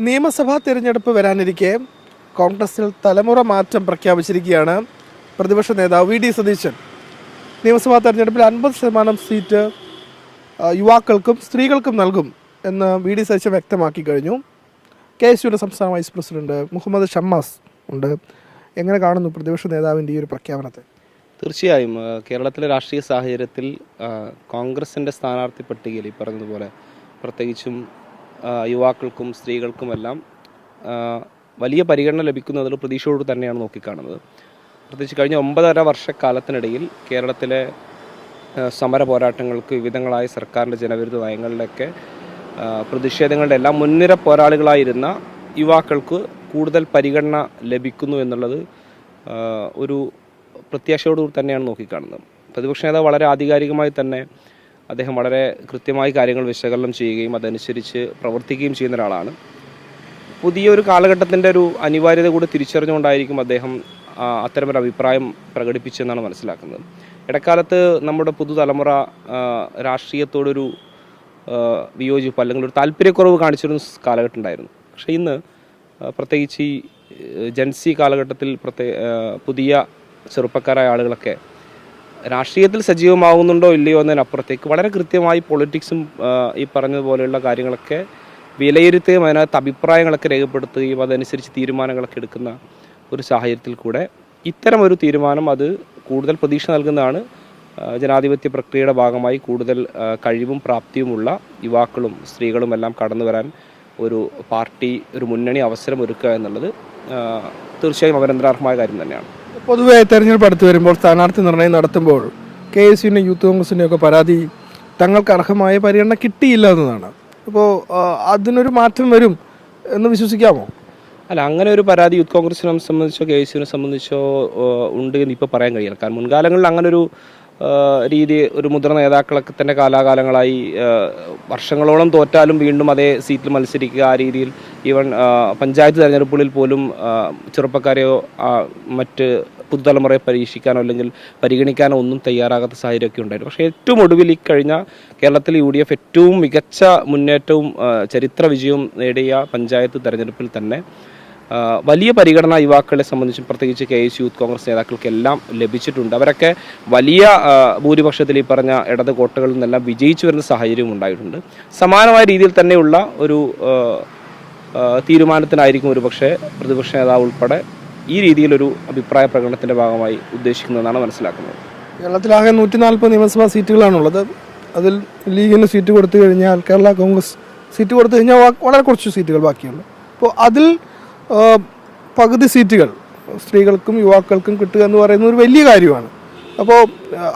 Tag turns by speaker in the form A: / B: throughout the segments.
A: നിയമസഭാ തിരഞ്ഞെടുപ്പ് വരാനിരിക്കെ കോൺഗ്രസിൽ തലമുറ മാറ്റം പ്രഖ്യാപിച്ചിരിക്കുകയാണ് പ്രതിപക്ഷ നേതാവ് വി ഡി സതീശൻ. നിയമസഭാ തെരഞ്ഞെടുപ്പിൽ 50% സീറ്റ് യുവാക്കൾക്കും സ്ത്രീകൾക്കും നൽകും എന്ന് വി ഡി സതീശൻ വ്യക്തമാക്കി കഴിഞ്ഞു. KSUവിൻ്റെ സംസ്ഥാന വൈസ് പ്രസിഡന്റ് മുഹമ്മദ് ഷമ്മാസ് ഉണ്ട്. എങ്ങനെ കാണുന്നു പ്രതിപക്ഷ നേതാവിൻ്റെ ഈ ഒരു പ്രഖ്യാപനത്തെ?
B: തീർച്ചയായും കേരളത്തിലെ രാഷ്ട്രീയ സാഹചര്യത്തിൽ കോൺഗ്രസിൻ്റെ സ്ഥാനാർത്ഥി പട്ടികയിൽ ഈ പറഞ്ഞതുപോലെ പ്രത്യേകിച്ചും യുവാക്കൾക്കും സ്ത്രീകൾക്കുമെല്ലാം വലിയ പരിഗണന ലഭിക്കുന്നതിൽ പ്രതീക്ഷയോട് തന്നെയാണ് നോക്കിക്കാണുന്നത്. പ്രത്യേകിച്ച് കഴിഞ്ഞ 9.5 വർഷക്കാലത്തിനിടയിൽ കേരളത്തിലെ സമര പോരാട്ടങ്ങൾക്ക് വിവിധങ്ങളായ സർക്കാരിൻ്റെ ജനവിരുദ്ധ നയങ്ങളിലൊക്കെ പ്രതിഷേധങ്ങളുടെ എല്ലാം മുൻനിര പോരാളികളായിരുന്ന യുവാക്കൾക്ക് കൂടുതൽ പരിഗണന ലഭിക്കുന്നു എന്നുള്ളത് ഒരു പ്രത്യാശയോടുകൂടി തന്നെയാണ് നോക്കിക്കാണുന്നത്. പ്രതിപക്ഷ നേതാവ് വളരെ ആധികാരികമായി തന്നെ അദ്ദേഹം വളരെ കൃത്യമായി കാര്യങ്ങൾ വിശകലനം ചെയ്യുകയും അതനുസരിച്ച് പ്രവർത്തിക്കുകയും ചെയ്യുന്ന ഒരാളാണ്. പുതിയൊരു കാലഘട്ടത്തിൻ്റെ ഒരു അനിവാര്യത കൂടി തിരിച്ചറിഞ്ഞുകൊണ്ടായിരിക്കും അദ്ദേഹം അത്തരമൊരു അഭിപ്രായം പ്രകടിപ്പിച്ചെന്നാണ് മനസ്സിലാക്കുന്നത്. ഇടക്കാലത്ത് നമ്മുടെ പുതുതലമുറ രാഷ്ട്രീയത്തോടൊരു വിയോജിപ്പ് അല്ലെങ്കിൽ ഒരു താല്പര്യക്കുറവ് കാണിച്ചിരുന്ന കാലഘട്ടം ഉണ്ടായിരുന്നു. പക്ഷേ ഇന്ന് പ്രത്യേകിച്ച് ഈ ജൻസി കാലഘട്ടത്തിൽ പുതിയ ചെറുപ്പക്കാരായ ആളുകളൊക്കെ രാഷ്ട്രീയത്തിൽ സജീവമാകുന്നുണ്ടോ ഇല്ലയോ എന്നതിനപ്പുറത്തേക്ക് വളരെ കൃത്യമായി പൊളിറ്റിക്സും ഈ പറഞ്ഞതുപോലെയുള്ള കാര്യങ്ങളൊക്കെ വിലയിരുത്തുകയും അതിനകത്ത് അഭിപ്രായങ്ങളൊക്കെ രേഖപ്പെടുത്തുകയും അതനുസരിച്ച് തീരുമാനങ്ങളൊക്കെ എടുക്കുന്ന ഒരു സാഹചര്യത്തിൽ കൂടെ ഇത്തരമൊരു തീരുമാനം അത് കൂടുതൽ പ്രതീക്ഷ നൽകുന്നതാണ്. ജനാധിപത്യ പ്രക്രിയയുടെ ഭാഗമായി കൂടുതൽ കഴിവും പ്രാപ്തിയുമുള്ള യുവാക്കളും സ്ത്രീകളും എല്ലാം കടന്നു വരാൻ ഒരു പാർട്ടി ഒരു മുന്നണി അവസരം ഒരുക്കുക എന്നുള്ളത് തീർച്ചയായും അഭിനന്ദനാർഹമായ കാര്യം തന്നെയാണ്.
A: പൊതുവെ തെരഞ്ഞെടുപ്പ് അടുത്ത് വരുമ്പോൾ സ്ഥാനാർത്ഥി നിർണ്ണയം നടത്തുമ്പോൾ KSUവിൻ്റെ യൂത്ത് കോൺഗ്രസിൻ്റെ ഒക്കെ പരാതി തങ്ങൾക്ക് അർഹമായ പരിഗണന കിട്ടിയില്ല എന്നതാണ്. അപ്പോൾ അതിനൊരു മാറ്റം വരും എന്ന് വിശ്വസിക്കാമോ?
B: അല്ല, അങ്ങനെ ഒരു പരാതി യൂത്ത് കോൺഗ്രസിനെ സംബന്ധിച്ചോ KSUവിനെ സംബന്ധിച്ചോ ഉണ്ട് എന്ന് ഇപ്പോൾ പറയാൻ കഴിയില്ല. കാരണം മുൻകാലങ്ങളിൽ അങ്ങനൊരു രീതി ഒരു മുതിർന്ന നേതാക്കളൊക്കെ തന്നെ കാലാകാലങ്ങളായി വർഷങ്ങളോളം തോറ്റാലും വീണ്ടും അതേ സീറ്റിൽ മത്സരിക്കുക, ആ രീതിയിൽ ഈവൻ പഞ്ചായത്ത് തെരഞ്ഞെടുപ്പുകളിൽ പോലും ചെറുപ്പക്കാരെയോ മറ്റ് പുതുതലമുറയെ പരീക്ഷിക്കാനോ അല്ലെങ്കിൽ പരിഗണിക്കാനോ ഒന്നും തയ്യാറാകാത്ത സാഹചര്യമൊക്കെ ഉണ്ടായിരുന്നു. പക്ഷേ ഏറ്റവും ഒടുവിൽ ഈ കഴിഞ്ഞ കേരളത്തിൽ UDF ഏറ്റവും മികച്ച മുന്നേറ്റവും ചരിത്ര വിജയവും നേടിയ പഞ്ചായത്ത് തെരഞ്ഞെടുപ്പിൽ തന്നെ വലിയ പരിഗണന യുവാക്കളെ സംബന്ധിച്ചും പ്രത്യേകിച്ച് KSU യൂത്ത് കോൺഗ്രസ് നേതാക്കൾക്കെല്ലാം ലഭിച്ചിട്ടുണ്ട്. അവരൊക്കെ വലിയ ഭൂരിപക്ഷത്തിൽ ഈ പറഞ്ഞ ഇടത് കോട്ടകളിൽ നിന്നെല്ലാം വിജയിച്ചു വരുന്ന സാഹചര്യവും ഉണ്ടായിട്ടുണ്ട്. സമാനമായ രീതിയിൽ തന്നെയുള്ള ഒരു തീരുമാനത്തിനായിരിക്കും ഒരു പക്ഷേ പ്രതിപക്ഷ നേതാവ് ഉൾപ്പെടെ ഈ രീതിയിലൊരു അഭിപ്രായ പ്രകടനത്തിൻ്റെ ഭാഗമായി ഉദ്ദേശിക്കുന്നതെന്നാണ് മനസ്സിലാക്കുന്നത്.
A: കേരളത്തിലാകെ 140 നിയമസഭാ സീറ്റുകളാണുള്ളത്. അതിൽ ലീഗിന് സീറ്റ് കൊടുത്തു കഴിഞ്ഞാൽ കേരള കോൺഗ്രസ് സീറ്റ് കൊടുത്തു കഴിഞ്ഞാൽ വളരെ കുറച്ച് സീറ്റുകൾ ബാക്കിയുണ്ട്. അപ്പോൾ അതിൽ പകുതി സീറ്റുകൾ സ്ത്രീകൾക്കും യുവാക്കൾക്കും കിട്ടുക എന്ന് പറയുന്ന ഒരു വലിയ കാര്യമാണ്. അപ്പോൾ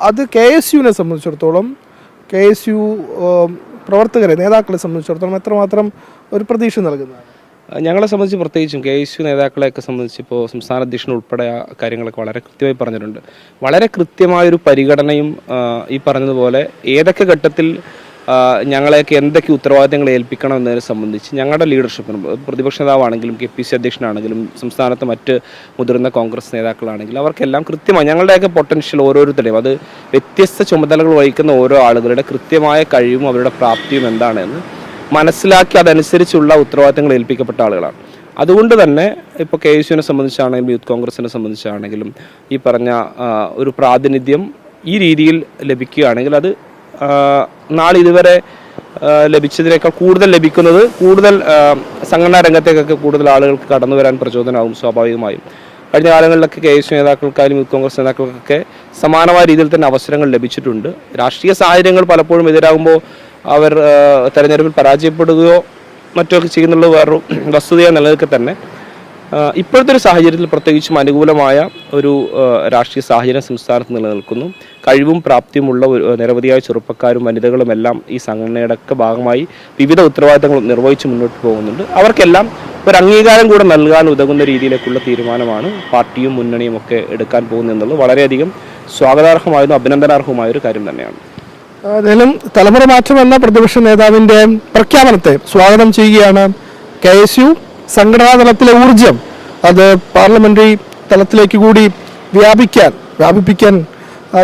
A: അത് KSUവിനെ സംബന്ധിച്ചിടത്തോളം KSU പ്രവർത്തകരെ നേതാക്കളെ സംബന്ധിച്ചിടത്തോളം എത്രമാത്രം ഒരു പ്രതീക്ഷ നൽകുന്നതാണ്?
B: ഞങ്ങളെ സംബന്ധിച്ച് പ്രത്യേകിച്ചും KSU നേതാക്കളെയൊക്കെ സംബന്ധിച്ച് ഇപ്പോൾ സംസ്ഥാന അധ്യക്ഷൻ ഉൾപ്പെടെ ആ കാര്യങ്ങളൊക്കെ വളരെ കൃത്യമായി പറഞ്ഞിട്ടുണ്ട്. വളരെ കൃത്യമായൊരു പരിഗണനയും ഈ പറഞ്ഞതുപോലെ ഏതൊക്കെ ഘട്ടത്തിൽ ഞങ്ങളെയൊക്കെ എന്തൊക്കെ ഉത്തരവാദിത്തങ്ങൾ ഏൽപ്പിക്കണം എന്നതിനെ സംബന്ധിച്ച് ഞങ്ങളുടെ ലീഡർഷിപ്പിനും പ്രതിപക്ഷ നേതാവാണെങ്കിലും KPC അധ്യക്ഷനാണെങ്കിലും സംസ്ഥാനത്ത് മറ്റ് മുതിർന്ന കോൺഗ്രസ് നേതാക്കളാണെങ്കിലും അവർക്കെല്ലാം കൃത്യമായി ഞങ്ങളുടെയൊക്കെ പൊട്ടൻഷ്യൽ ഓരോരുത്തരുടെയും അത് വ്യത്യസ്ത ചുമതലകൾ വഹിക്കുന്ന ഓരോ ആളുകളുടെ കൃത്യമായ കഴിവും അവരുടെ പ്രാപ്തിയും എന്താണെന്ന് മനസ്സിലാക്കി അതനുസരിച്ചുള്ള ഉത്തരവാദിത്തങ്ങൾ ഏൽപ്പിക്കപ്പെട്ട ആളുകളാണ്. അതുകൊണ്ട് തന്നെ ഇപ്പോൾ KSUവിനെ സംബന്ധിച്ചാണെങ്കിലും യൂത്ത് കോൺഗ്രസിനെ സംബന്ധിച്ചാണെങ്കിലും ഈ പറഞ്ഞ ഒരു പ്രാതിനിധ്യം ഈ രീതിയിൽ ലഭിക്കുകയാണെങ്കിൽ അത് നാളിതുവരെ ലഭിച്ചതിനേക്കാൾ കൂടുതൽ ലഭിക്കുന്നത് കൂടുതൽ സംഘടനാ രംഗത്തേക്കൊക്കെ കൂടുതൽ ആളുകൾക്ക് കടന്നു വരാൻ പ്രചോദനമാകും സ്വാഭാവികമായും. കഴിഞ്ഞ കാലങ്ങളിലൊക്കെ KSU നേതാക്കൾക്കായാലും യൂത്ത് കോൺഗ്രസ് നേതാക്കൾക്കൊക്കെ സമാനമായ രീതിയിൽ തന്നെ അവസരങ്ങൾ ലഭിച്ചിട്ടുണ്ട്. രാഷ്ട്രീയ സാഹചര്യങ്ങൾ പലപ്പോഴും എതിരാകുമ്പോൾ അവർ തെരഞ്ഞെടുപ്പിൽ പരാജയപ്പെടുകയോ മറ്റൊക്കെ ചെയ്യുന്നുള്ളത് വേറൊരു വസ്തുതയെ നിലനിൽക്കെ തന്നെ ഇപ്പോഴത്തെ ഒരു സാഹചര്യത്തിൽ പ്രത്യേകിച്ചും അനുകൂലമായ ഒരു രാഷ്ട്രീയ സാഹചര്യം സംസ്ഥാനത്ത് നിലനിൽക്കുന്നു. കഴിവും പ്രാപ്തിയുമുള്ള നിരവധിയായ ചെറുപ്പക്കാരും വനിതകളും എല്ലാം ഈ സംഘടനയുടെ ഒക്കെ ഭാഗമായി വിവിധ ഉത്തരവാദിത്തങ്ങൾ നിർവഹിച്ച് മുന്നോട്ട് പോകുന്നുണ്ട്. അവർക്കെല്ലാം ഒരു അംഗീകാരം കൂടെ നൽകാൻ ഉതകുന്ന രീതിയിലേക്കുള്ള തീരുമാനമാണ് പാർട്ടിയും മുന്നണിയും ഒക്കെ എടുക്കാൻ പോകുന്നത്. വളരെയധികം സ്വാഗതാർഹമായതും അഭിനന്ദനാർഹവുമായ ഒരു കാര്യം തന്നെയാണ്.
A: ഏതായാലും തലമുറ മാറ്റം എന്ന പ്രതിപക്ഷ നേതാവിൻ്റെ പ്രഖ്യാപനത്തെ സ്വാഗതം ചെയ്യുകയാണ്. KSU സംഘടനാ തലത്തിലെ ഊർജം അത് പാർലമെന്ററി തലത്തിലേക്ക് കൂടി വ്യാപിപ്പിക്കാൻ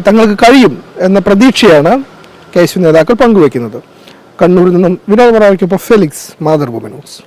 A: തങ്ങൾക്ക് കഴിയും എന്ന പ്രതീക്ഷയാണ് KSU നേതാക്കൾ പങ്കുവയ്ക്കുന്നത്. കണ്ണൂരിൽ നിന്നും വിനോദ് മറാവയ്ക്കൊപ്പം ഫെലിക്സ്, മാതൃഭൂമി ന്യൂസ്.